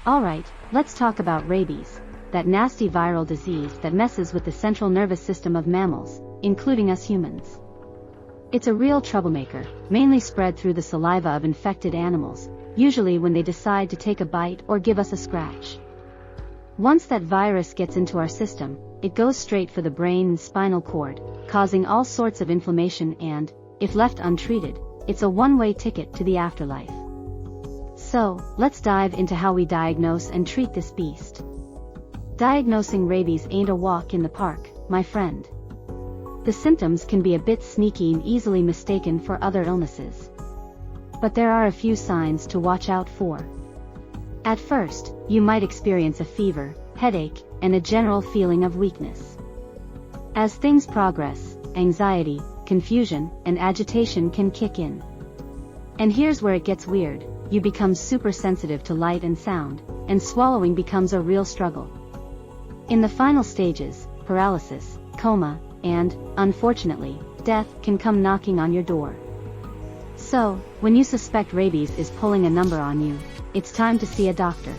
Alright, let's talk about rabies, that nasty viral disease that messes with the central nervous system of mammals, including us humans. It's a real troublemaker, mainly spread through the saliva of infected animals, usually when they decide to take a bite or give us a scratch. Once that virus gets into our system, it goes straight for the brain and spinal cord, causing all sorts of inflammation and, if left untreated, it's a one-way ticket to the afterlife. So, let's dive into how we diagnose and treat this beast. Diagnosing rabies ain't a walk in the park, my friend. The symptoms can be a bit sneaky and easily mistaken for other illnesses. But there are a few signs to watch out for. At first, you might experience a fever, headache, and a general feeling of weakness. As things progress, anxiety, confusion, and agitation can kick in. And here's where it gets weird. You become super sensitive to light and sound, and swallowing becomes a real struggle. In the final stages, paralysis, coma, and, unfortunately, death can come knocking on your door. So, when you suspect rabies is pulling a number on you, it's time to see a doctor.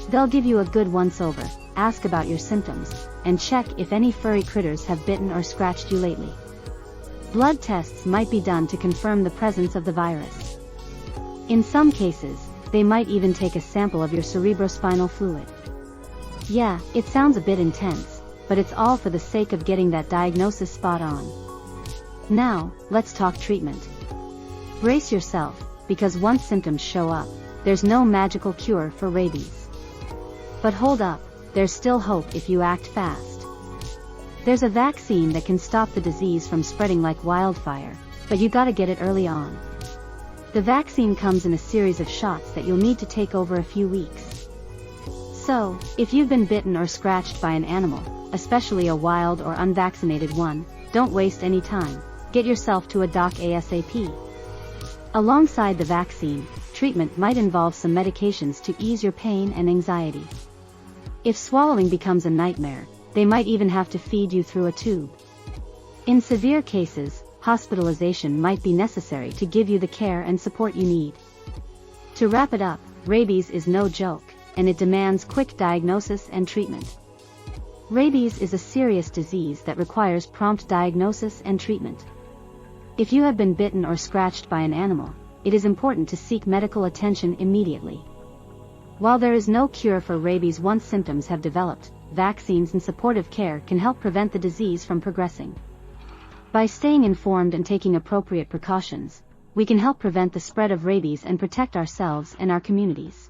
They'll give you a good once-over, ask about your symptoms, and check if any furry critters have bitten or scratched you lately. Blood tests might be done to confirm the presence of the virus. In some cases, they might even take a sample of your cerebrospinal fluid. Yeah, it sounds a bit intense, but it's all for the sake of getting that diagnosis spot on. Now, let's talk treatment. Brace yourself, because once symptoms show up, there's no magical cure for rabies. But hold up, there's still hope if you act fast. There's a vaccine that can stop the disease from spreading like wildfire, but you gotta get it early on. The vaccine comes in a series of shots that you'll need to take over a few weeks. So, if you've been bitten or scratched by an animal, especially a wild or unvaccinated one, don't waste any time, get yourself to a doc ASAP. Alongside the vaccine, treatment might involve some medications to ease your pain and anxiety. If swallowing becomes a nightmare, they might even have to feed you through a tube. In severe cases, hospitalization might be necessary to give you the care and support you need. To wrap it up, rabies is no joke, and it demands quick diagnosis and treatment. Rabies is a serious disease that requires prompt diagnosis and treatment. If you have been bitten or scratched by an animal, it is important to seek medical attention immediately. While there is no cure for rabies once symptoms have developed, vaccines and supportive care can help prevent the disease from progressing. By staying informed and taking appropriate precautions, we can help prevent the spread of rabies and protect ourselves and our communities.